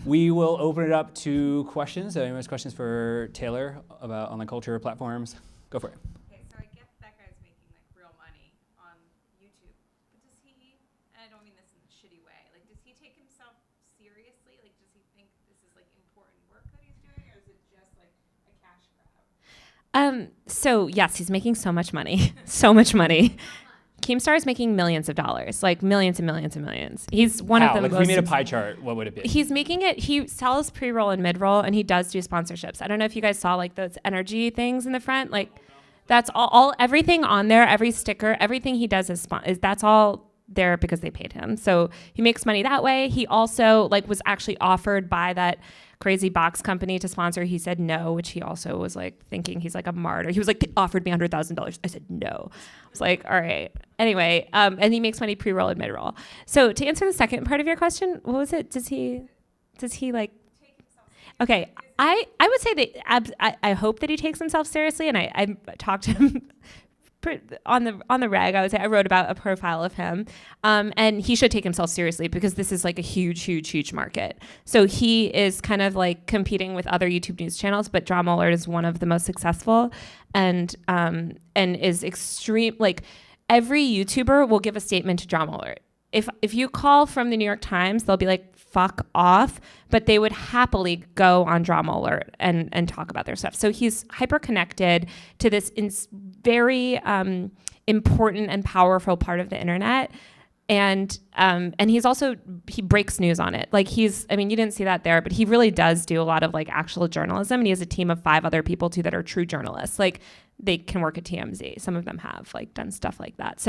We will open it up to questions. So anyone has questions for Taylor about online culture platforms? Go for it. Okay, so I get that guy's making like real money on YouTube, but does he, and I don't mean this in a shitty way, like does he take himself seriously? Like does he think this is like important work that he's doing, or is it just like a cash grab? So yes, he's making so much money, so much money. Keemstar is making millions of dollars, like millions and millions and millions. He's one of the Like most. if we made a pie chart, what would it be? He's making it. He sells pre-roll and mid-roll, and he does do sponsorships. I don't know if you guys saw like those energy things in the front. Like that's all everything on there, every sticker, everything he does is that's all there because they paid him. So he makes money that way. He also like was actually offered by that crazy box company to sponsor. He said no, which he also was like thinking he's like a martyr. He was like, they offered me $100,000. I said no. I was like, all right. Anyway, and he makes money pre-roll and mid-roll. So to answer the second part of your question, what was it? Does he like? Okay, I would say that I hope that he takes himself seriously, and I talked to him on the reg. I would say I wrote about a profile of him, and he should take himself seriously because this is like a huge market. So he is kind of like competing with other YouTube news channels, but Drama Alert is one of the most successful, and is extreme. Like every YouTuber will give a statement to Drama Alert. If you call from the New York Times, they'll be like, fuck off, but they would happily go on Drama Alert and talk about their stuff. So he's hyper connected to this very important and powerful part of the internet. And he breaks news on it. Like you didn't see that there, but he really does do a lot of like actual journalism. And he has a team of 5 other people too that are true journalists. Like they can work at TMZ. Some of them have like done stuff like that.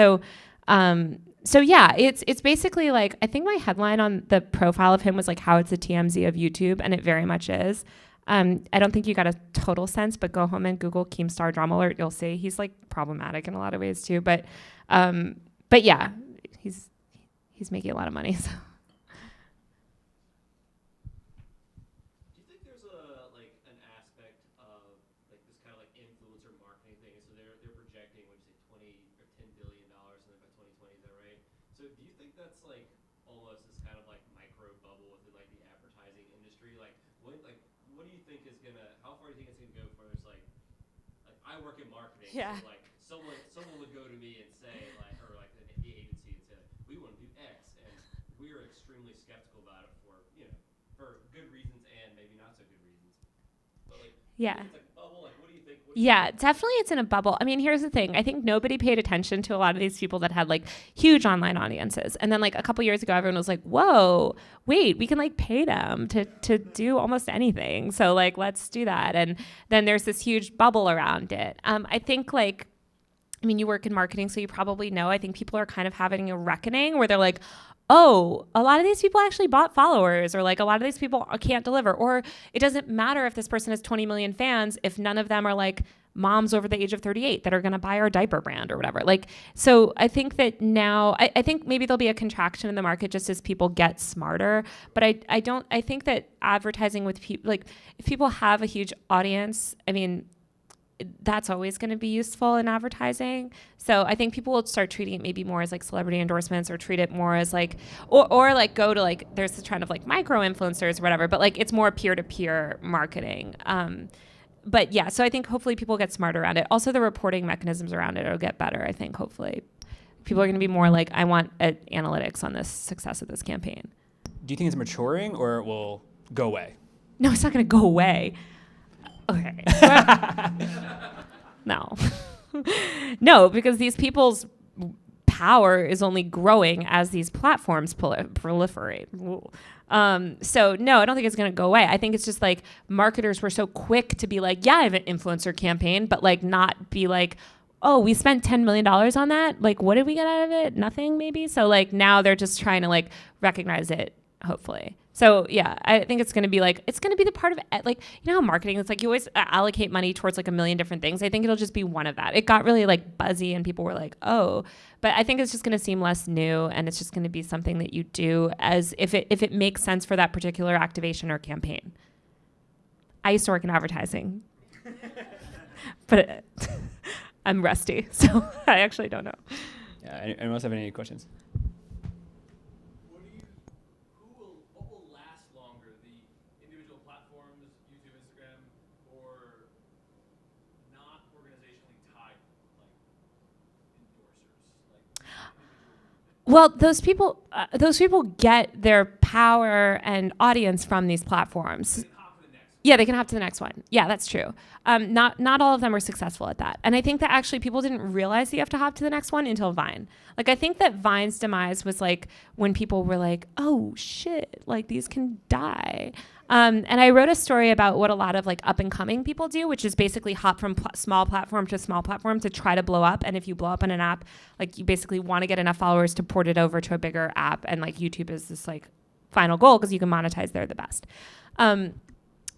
So yeah, it's basically like, I think my headline on the profile of him was like how it's the TMZ of YouTube, and it very much is. I don't think you got a total sense, but go home and Google Keemstar Drama Alert. You'll see he's like problematic in a lot of ways too. But yeah, he's making a lot of money. So. Do you think there's an aspect of like this kind of like influencer marketing thing? So they're projecting, what do you say, $20 or $10 billion something by 2020, is that right? So do you think that's like almost this kind of like micro bubble within like the advertising industry? Like what do you think is gonna? How far do you think it's gonna go? For it's like I work in marketing. Yeah. So like someone would go to me and say like, or like the agency and say, we want to do X, and we are extremely skeptical about it for good reasons and maybe not so good reasons. But like, Yeah. it's like a bubble. Like, what do you think? Yeah, definitely it's in a bubble. I mean, here's the thing. I think nobody paid attention to a lot of these people that had like huge online audiences. And then like a couple years ago, everyone was like, whoa, wait, we can like pay them to do almost anything. So like, let's do that. And then there's this huge bubble around it. I think like, I mean, you work in marketing, so you probably know, I think people are kind of having a reckoning where they're like, oh, a lot of these people actually bought followers, or like a lot of these people can't deliver, or it doesn't matter if this person has 20 million fans if none of them are like moms over the age of 38 that are going to buy our diaper brand or whatever. Like, so I think that now, I think maybe there'll be a contraction in the market just as people get smarter. But I think that advertising with people, like if people have a huge audience, I mean, that's always going to be useful in advertising. So I think people will start treating it maybe more as like celebrity endorsements, or treat it more as like, or like go to like, there's the trend of like micro influencers or whatever, but like it's more peer-to-peer marketing. But yeah, so I think hopefully people get smarter around it. Also the reporting mechanisms around it will get better. I think hopefully people are going to be more like, I want analytics on this success of this campaign. Do you think it's maturing or it will go away? No, it's not going to go away. Okay. No. No, because these people's power is only growing as these platforms proliferate. So no, I don't think it's going to go away. I think it's just like marketers were so quick to be like, yeah, I have an influencer campaign, but like not be like, oh, we spent $10 million on that. Like, what did we get out of it? Nothing, maybe. So like now they're just trying to like recognize it, hopefully. So yeah, I think it's going to be the part of it. Like, you know how marketing, it's like you always allocate money towards like a million different things. I think it'll just be one of that. It got really like buzzy and people were like, oh, but I think it's just going to seem less new, and it's just going to be something that you do as if it makes sense for that particular activation or campaign. I used to work in advertising, but I'm rusty, so I actually don't know. Yeah, anyone else have any questions? What will last longer, the Well, those people get their power and audience from these platforms. Yeah, they can hop to the next one. Yeah, that's true. Not all of them are successful at that. And I think that actually people didn't realize that you have to hop to the next one until Vine. Like, I think that Vine's demise was like when people were like, oh shit, like these can die. And I wrote a story about what a lot of like up and coming people do, which is basically hop from small platform to small platform to try to blow up. And if you blow up in an app, like you basically want to get enough followers to port it over to a bigger app. And like YouTube is this like final goal because you can monetize there the best.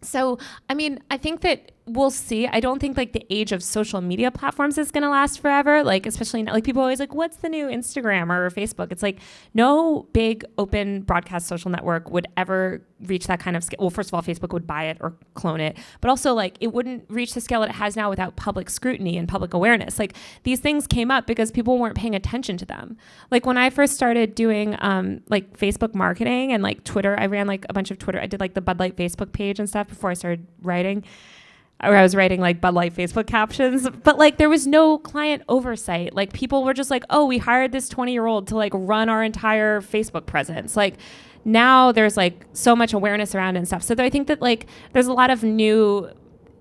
So, I mean, I think that we'll see. I don't think like the age of social media platforms is going to last forever. Like, especially now, like people always like, what's the new Instagram or Facebook? It's like no big open broadcast social network would ever reach that kind of scale. Well, first of all, Facebook would buy it or clone it, but also like it wouldn't reach the scale that it has now without public scrutiny and public awareness. Like these things came up because people weren't paying attention to them. Like when I first started doing like Facebook marketing and like Twitter, I ran like a bunch of Twitter. I did like the Bud Light Facebook page and stuff before I started writing. Or I was writing like Bud Light Facebook captions, but like there was no client oversight. Like people were just like, oh, we hired this 20-year-old to like run our entire Facebook presence. Like now there's like so much awareness around it and stuff. So I think that like there's a lot of new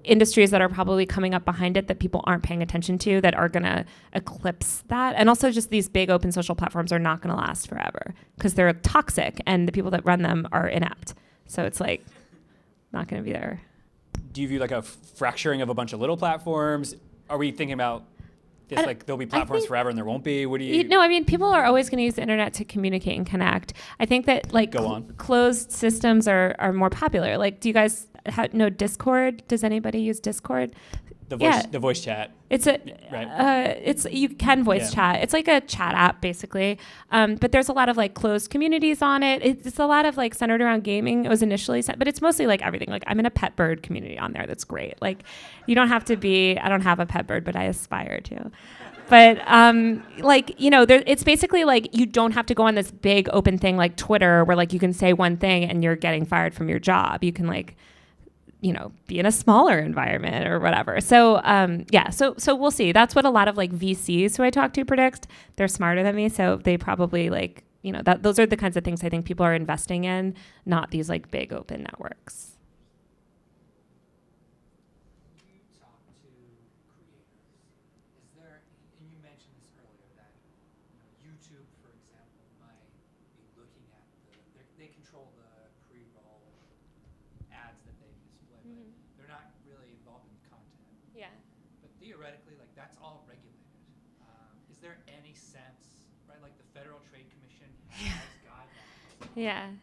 industries that are probably coming up behind it that people aren't paying attention to that are going to eclipse that. And also just these big open social platforms are not going to last forever because they're toxic and the people that run them are inept. So it's like not going to be there. Do you view like a fracturing of a bunch of little platforms? Are we thinking about this like there'll be platforms forever and there won't be? What do you? No, I mean people are always going to use the internet to communicate and connect. I think that like closed systems are more popular. Like, do you guys know Discord? Does anybody use Discord? The voice chat. It's a right. It's you can voice chat. It's like a chat app basically. But there's a lot of like closed communities on it. It's a lot of like centered around gaming. It was initially but it's mostly like everything. Like I'm in a pet bird community on there. That's great. Like you don't have to be. I don't have a pet bird, but I aspire to. But like you know, it's basically like you don't have to go on this big open thing like Twitter where like you can say one thing and you're getting fired from your job. You can like, you know, be in a smaller environment or whatever. So so we'll see. That's what a lot of like VCs who I talk to predict. They're smarter than me, so they probably like, you know, those are the kinds of things I think people are investing in, not these like big open networks. You talk to creators. Is there, and you mentioned this earlier, that YouTube, for example, might be looking at they control the pre-roll ads that they display, but they're not really involved in the content. Yeah. But theoretically, like that's all regulated. Is there any sense, right? Like the Federal Trade Commission has guidelines. Yeah.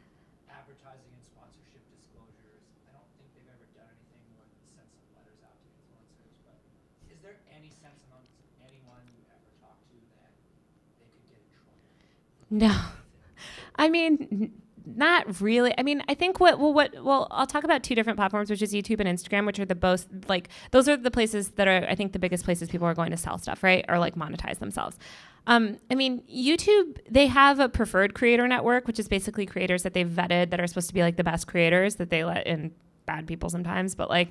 Advertising and sponsorship disclosures. I don't think they've ever done anything more than send some letters out to influencers. But is there any sense amongst anyone you ever talk to that they could get in trouble? No. I mean, not really. I mean, I think I'll talk about two different platforms, which is YouTube and Instagram, which are the both like those are the places that are I think the biggest places people are going to sell stuff, right? Or like monetize themselves. I mean, YouTube, they have a preferred creator network, which is basically creators that they've vetted that are supposed to be like the best creators that they let in bad people sometimes, but like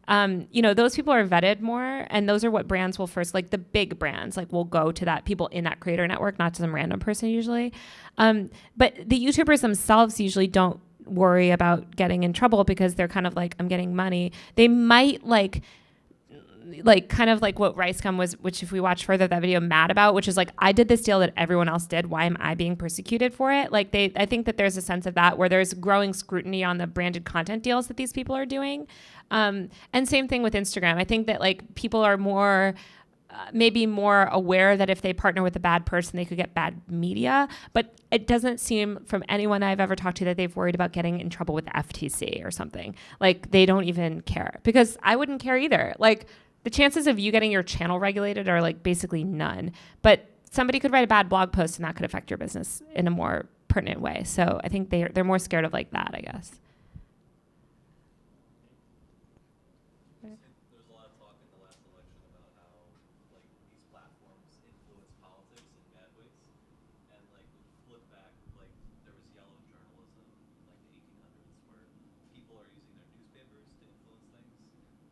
you know, those people are vetted more, and those are what brands will first, like the big brands, like will go to that people in that creator network, not to some random person usually. But the YouTubers themselves usually don't worry about getting in trouble because they're kind of like, I'm getting money. They might like kind of like what RiceGum was, which if we watch further that video, mad about, which is like, I did this deal that everyone else did. Why am I being persecuted for it? Like I think that there's a sense of that where there's growing scrutiny on the branded content deals that these people are doing. And same thing with Instagram. I think that like people are more, maybe more aware that if they partner with a bad person, they could get bad media. But it doesn't seem from anyone I've ever talked to that they've worried about getting in trouble with the FTC or something. Like they don't even care, because I wouldn't care either. Like the chances of you getting your channel regulated are like basically none. But somebody could write a bad blog post and that could affect your business in a more pertinent way. So I think they're more scared of like that, I guess. There's a lot of talk in the last election about how like these platforms influence politics in bad ways, and like look back, like there was yellow journalism like the 1800s where people are using their newspapers to influence things,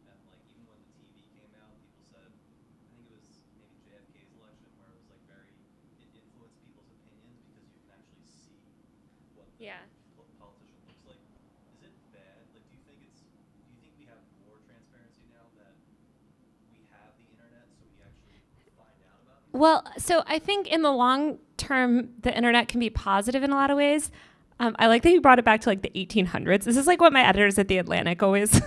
and like even when the TV came out, people said, I think it was maybe JFK's election where it was like it influenced people's opinions Yeah. politician looks like. Is it bad? Like, do you think we have more transparency now that we have the internet, so we actually find out about these? Well, so I think in the long term, the internet can be positive in a lot of ways. I like that you brought it back to like the 1800s. This is like what my editors at The Atlantic always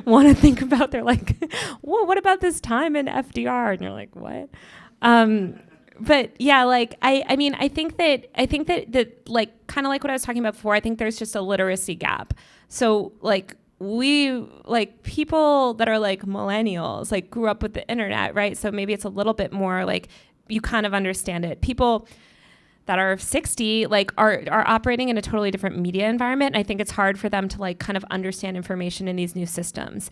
want to think about. They're like, well, what about this time in FDR? And you're like, what? But yeah, like I mean, I think that like kind of like what I was talking about before. I think there's just a literacy gap. So like people that are like millennials like grew up with the internet, right? So maybe it's a little bit more like you kind of understand it. People that are 60 like are operating in a totally different media environment. And I think it's hard for them to like kind of understand information in these new systems.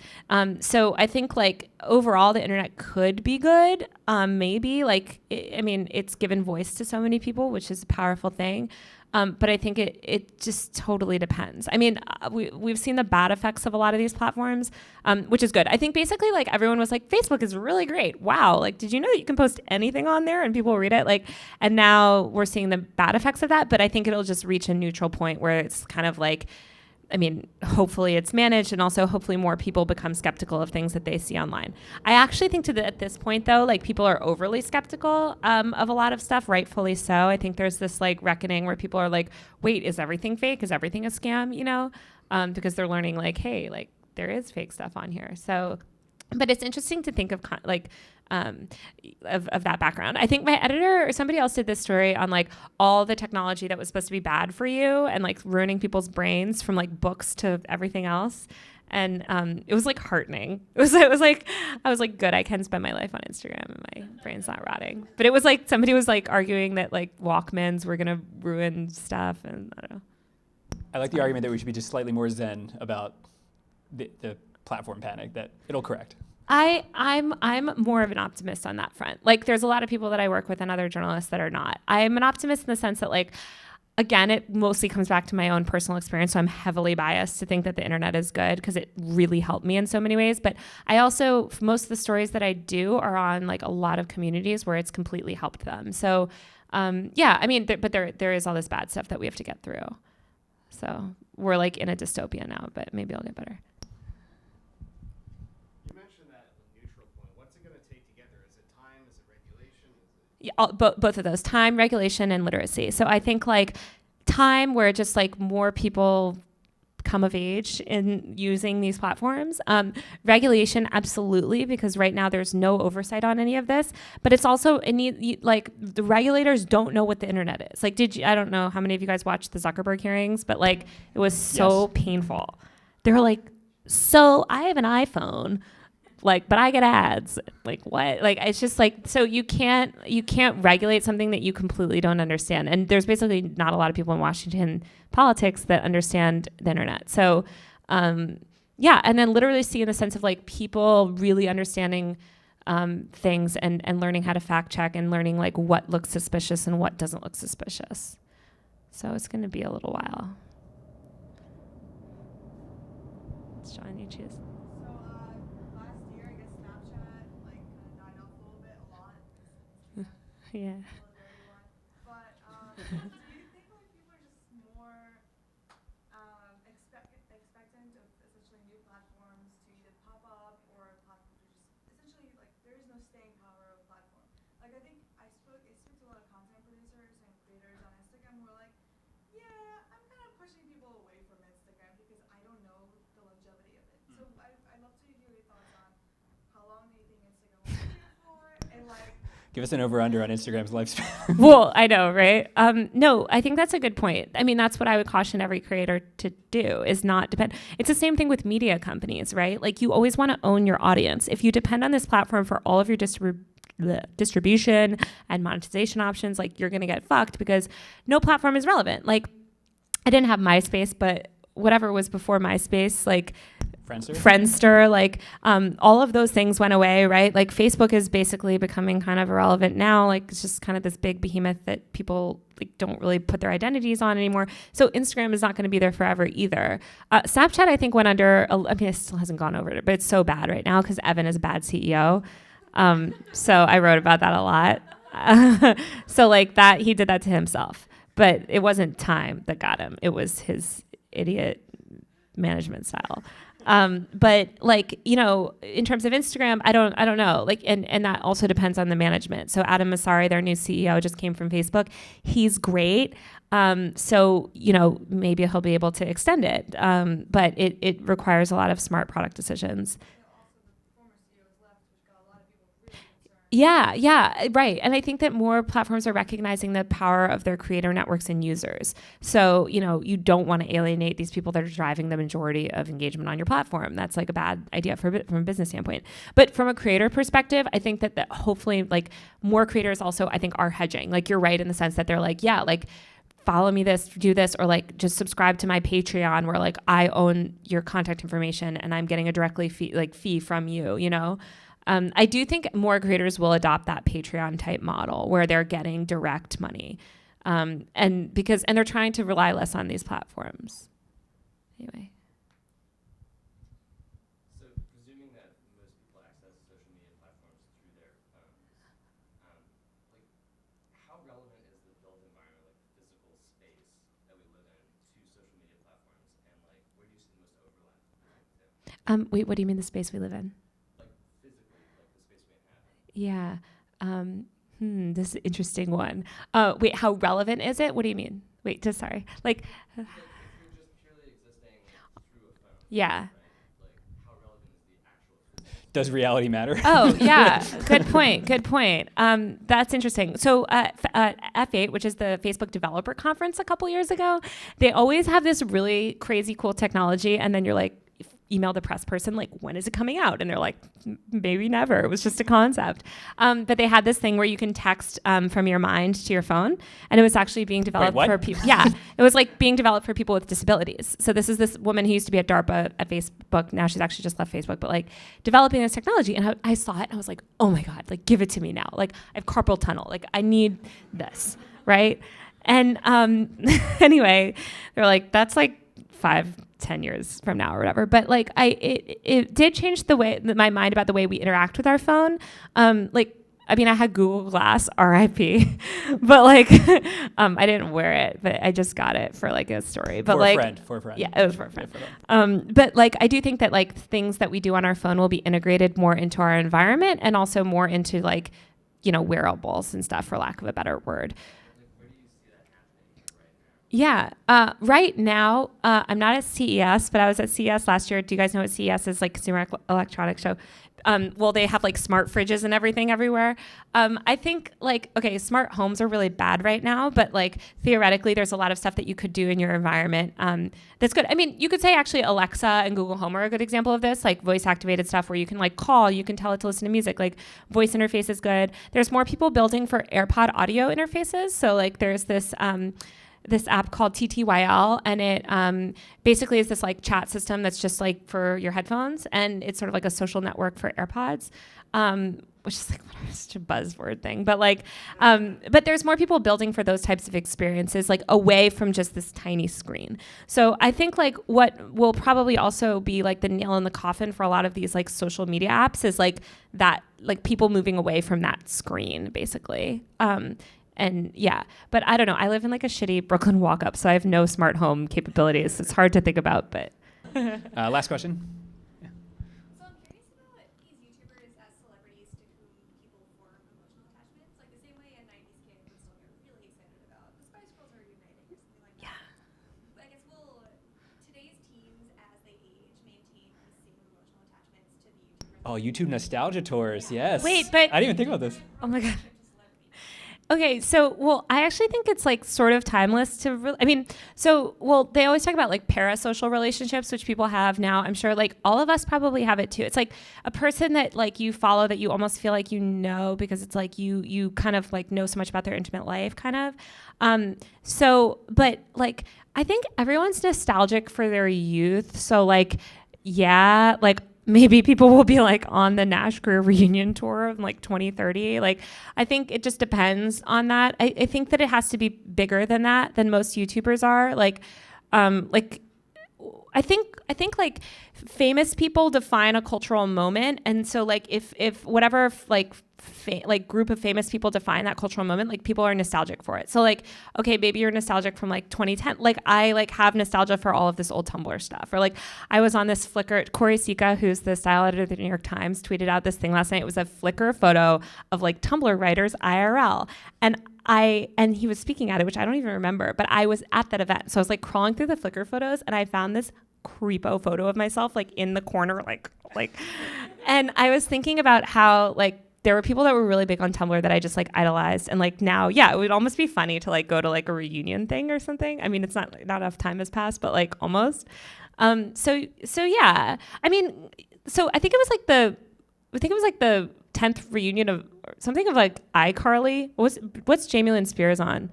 So I think like overall the internet could be good. Maybe like, I mean, it's given voice to so many people, which is a powerful thing. But I think it just totally depends. I mean, we've seen the bad effects of a lot of these platforms, which is good. I think basically like everyone was like, Facebook is really great. Wow. Like, did you know that you can post anything on there and people read it? Like, and now we're seeing the bad effects of that. But I think it'll just reach a neutral point where it's kind of like, I mean, hopefully it's managed, and also hopefully more people become skeptical of things that they see online. I actually think at this point, though, like people are overly skeptical of a lot of stuff, rightfully so. I think there's this like reckoning where people are like, wait, is everything fake? Is everything a scam? You know, because they're learning like, hey, like there is fake stuff on here. So, but it's interesting to think of of that background. I think my editor or somebody else did this story on like all the technology that was supposed to be bad for you and like ruining people's brains from like books to everything else. And it was like heartening. It was like, I was like, good, I can spend my life on Instagram and my brain's not rotting. But it was like, somebody was like arguing that like Walkmans were gonna ruin stuff, and I don't know. I like the argument that we should be just slightly more zen about the platform panic, that it'll correct. I'm more of an optimist on that front. Like there's a lot of people that I work with and other journalists that are not. I'm an optimist in the sense that like, again, it mostly comes back to my own personal experience. So I'm heavily biased to think that the internet is good because it really helped me in so many ways. But I also, most of the stories that I do are on like a lot of communities where it's completely helped them. So yeah, I mean, but there is all this bad stuff that we have to get through. So we're like in a dystopia now, but maybe it'll get better. Both of those, time, regulation, and literacy. So I think like time, where just like more people come of age in using these platforms. Regulation, absolutely, because right now there's no oversight on any of this. But it's also like the regulators don't know what the internet is. Like, I don't know how many of you guys watched the Zuckerberg hearings, but like it was so painful. They were like, so I have an iPhone. Like, but I get ads. Like, what? Like, it's just like, so you can't regulate something that you completely don't understand. And there's basically not a lot of people in Washington politics that understand the internet. So, yeah. And then literally see in the sense of like people really understanding things and learning how to fact check and learning like what looks suspicious and what doesn't look suspicious. So it's going to be a little while. Sean, you choose. Yeah. But do you think like people are just more expectant of essentially new platforms to either pop up or platforms to just essentially like there is no staying power of a platform. Like I think I speak to a lot of content producers and creators on Instagram who are like, yeah, I'm kind of pushing people away from Instagram because I don't know the longevity of it. So I'd love to hear your thoughts on how long do you think Instagram will be here for, and like. Give us an over-under on Instagram's lifespan. Well, I know, right? No, I think that's a good point. I mean, that's what I would caution every creator to do, is not depend. It's the same thing with media companies, right? Like you always want to own your audience. If you depend on this platform for all of your distribution and monetization options, like you're going to get fucked because no platform is relevant. Like I didn't have MySpace, but whatever was before MySpace, like Friendster, like all of those things went away, right? Like Facebook is basically becoming kind of irrelevant now. Like it's just kind of this big behemoth that people like don't really put their identities on anymore. So Instagram is not going to be there forever either. Snapchat, I think, went under. I mean, it still hasn't gone over it, but it's so bad right now because Evan is a bad CEO. So I wrote about that a lot. So like that, he did that to himself. but it wasn't time that got him. It was his idiot management style. But like, you know, in terms of Instagram, I don't know. Like, and that also depends on the management. So Adam Mosseri, their new CEO, just came from Facebook. He's great. So, you know, maybe he'll be able to extend it. But it requires a lot of smart product decisions. Yeah, right. And I think that more platforms are recognizing the power of their creator networks and users. So, you know, you don't want to alienate these people that are driving the majority of engagement on your platform. That's like a bad idea from a business standpoint. But from a creator perspective, I think that hopefully like more creators also, I think, are hedging. Like you're right in the sense that they're like, yeah, like follow me this, do this, or like just subscribe to my Patreon where like I own your contact information and I'm getting a directly fee from you, you know? I do think more creators will adopt that Patreon type model where they're getting direct money, and they're trying to rely less on these platforms. Anyway. So presuming that most people access social media platforms through their phones, like how relevant is the built environment, like the physical space that we live in, to social media platforms, and like where do you see the most overlap between the two? Wait, what do you mean the space we live in? Yeah. This is an interesting one. Wait, how relevant is it? What do you mean? Wait, just sorry. Like, if you're just purely existing through a phone, yeah. right? Like, how relevant is the actual physical? Does reality matter? Oh, yeah. Good point. That's interesting. So F8, which is the Facebook Developer Conference a couple years ago, they always have this really crazy cool technology, and then you're like, email the press person, like, when is it coming out? And they're like, maybe never. It was just a concept. But they had this thing where you can text from your mind to your phone, and it was actually being developed for people. Yeah, it was like being developed for people with disabilities. So this is this woman who used to be at DARPA at Facebook. Now she's actually just left Facebook, but like developing this technology. And I saw it and I was like, oh my God, like give it to me now. Like I have carpal tunnel. Like I need this, right? And anyway, they're like, that's like 5-10 years from now or whatever. But like it did change my mind about the way we interact with our phone. I mean, I had Google Glass, RIP, but like I didn't wear it, but I just got it for like a story. But For a friend. Yeah, it was for a friend. But like I do think that like things that we do on our phone will be integrated more into our environment and also more into like, you know, wearables and stuff, for lack of a better word. Yeah. Right now, I'm not at CES, but I was at CES last year. Do you guys know what CES is? Like Consumer Electronics Show. Well, they have like smart fridges and everything everywhere. I think like, okay, smart homes are really bad right now, but like theoretically, there's a lot of stuff that you could do in your environment that's good. I mean, you could say actually Alexa and Google Home are a good example of this, like voice activated stuff where you can like call, you can tell it to listen to music, like voice interface is good. There's more people building for AirPod audio interfaces. So like there's this app called TTYL, and it basically is this like chat system that's just like for your headphones, and it's sort of like a social network for AirPods, which is like such a buzzword thing. But like, but there's more people building for those types of experiences, like away from just this tiny screen. So I think like what will probably also be like the nail in the coffin for a lot of these like social media apps is like that, like people moving away from that screen, basically. And yeah, but I don't know. I live in like a shitty Brooklyn walk-up, so I have no smart home capabilities. It's hard to think about, but. Last question. So I'm curious about these YouTubers as celebrities to whom people form emotional attachments, like the same way a 90s kid would still get really excited about the Spice Girls are united or something like that. Yeah. But I guess will today's teens, as they age, maintain the same emotional attachments to the YouTubers? Oh, YouTube nostalgia tours. Yes. Wait, but I didn't even think about this. Oh my God. Okay, so, well, I actually think it's like sort of timeless to, they always talk about like parasocial relationships, which people have now. I'm sure like all of us probably have it too. It's like a person that like you follow that you almost feel like you know, because it's like you kind of like know so much about their intimate life kind of. But like, I think everyone's nostalgic for their youth. So like, yeah, like maybe people will be like on the Nash Career Reunion tour in like 2030. Like, I think it just depends on that. I think that it has to be bigger than that, than most YouTubers are. I think like famous people define a cultural moment. And so like if whatever like like group of famous people define that cultural moment, like people are nostalgic for it. So like, okay, maybe you're nostalgic from like 2010. Like I like have nostalgia for all of this old Tumblr stuff. Or like I was on this Flickr, Corey Sika, who's the style editor of the New York Times, tweeted out this thing last night. It was a Flickr photo of like Tumblr writers IRL. And he was speaking at it, which I don't even remember, but I was at that event. So I was like crawling through the Flickr photos and I found this creepo photo of myself like in the corner, like, and I was thinking about how like there were people that were really big on Tumblr that I just like idolized. And like now, yeah, it would almost be funny to like go to like a reunion thing or something. I mean, it's not enough time has passed, but like almost. So yeah, I mean, so I think it was like the 10th reunion of something of like iCarly. What's Jamie Lynn Spears on?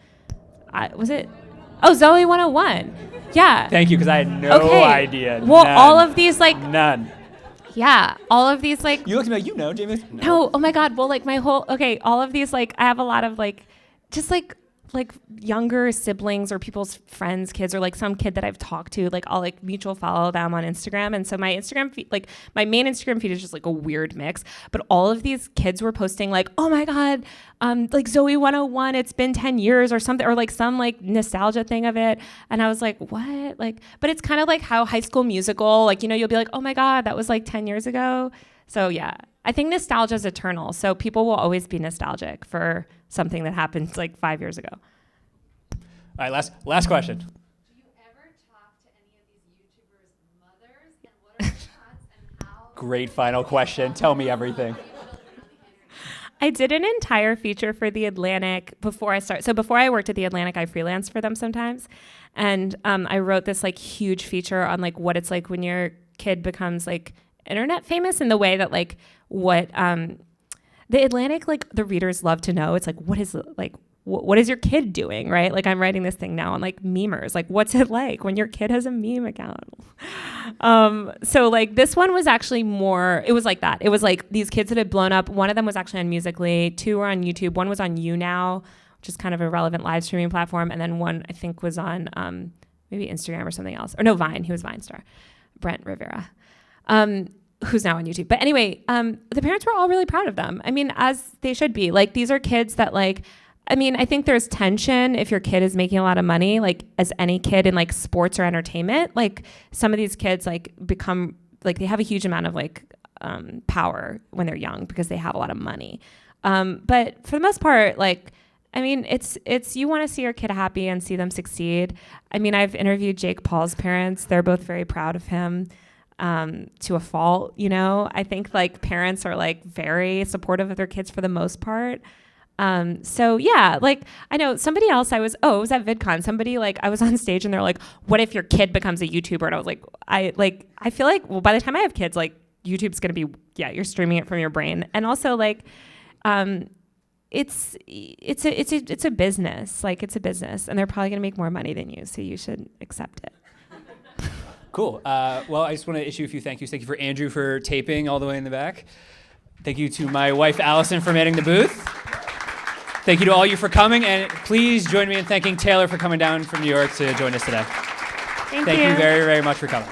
Was it? Oh, Zoe 101. Yeah. Thank you, because I had no idea. Well, None. all of these like None. Yeah, all of these like You looked at me like, you know, Jamie. no, oh my God. Well, like all of these like I have a lot of like just like younger siblings or people's friends' kids or like some kid that I've talked to, like I'll like mutual follow them on Instagram. And so my Instagram feed, like my main Instagram feed is just like a weird mix. But all of these kids were posting like, oh my God, like Zoe 101, it's been 10 years or something, or like some like nostalgia thing of it. And I was like, what? Like, but it's kind of like how High School Musical, like, you know, you'll be like, oh my God, that was like 10 years ago. So yeah, I think nostalgia is eternal. So people will always be nostalgic for something that happened like 5 years ago. All right, last question. Do you ever talk to any of these YouTubers' mothers, and what are their thoughts, and how? Great final question. Tell me everything. I did an entire feature for The Atlantic before I started. So before I worked at The Atlantic, I freelanced for them sometimes. And I wrote this like huge feature on like what it's like when your kid becomes like internet famous, in the way that like what The Atlantic, like the readers love to know. It's like, what is your kid doing, right? Like I'm writing this thing now on like memers. Like what's it like when your kid has a meme account? So like this one was actually more, it was like that. It was like these kids that had blown up. One of them was actually on Musical.ly. 2 were on YouTube. One was on YouNow, which is kind of a relevant live streaming platform. And then one I think was on maybe Instagram or something else. Or no, Vine. He was Vine star. Brent Rivera. Who's now on YouTube. But anyway, the parents were all really proud of them. I mean, as they should be. Like, these are kids that, like, I mean, I think there's tension if your kid is making a lot of money, like, as any kid in, like, sports or entertainment. Like, some of these kids, like, become, like, they have a huge amount of, like, power when they're young because they have a lot of money. But for the most part, like, I mean, it's you want to see your kid happy and see them succeed. I mean, I've interviewed Jake Paul's parents. They're both very proud of him. To a fault, you know. I think like parents are like very supportive of their kids for the most part. So yeah, like I know somebody else it was at VidCon. Somebody like I was on stage and they're like, what if your kid becomes a YouTuber? And I was like, I feel like, well, by the time I have kids, like YouTube's going to be, yeah, you're streaming it from your brain. And also like, it's a business, like it's a business and they're probably going to make more money than you. So you should accept it. Cool. Well, I just want to issue a few thank yous. Thank you for Andrew for taping all the way in the back. Thank you to my wife, Allison, for manning the booth. Thank you to all you for coming. And please join me in thanking Taylor for coming down from New York to join us today. Thank Thank you you very, very much for coming.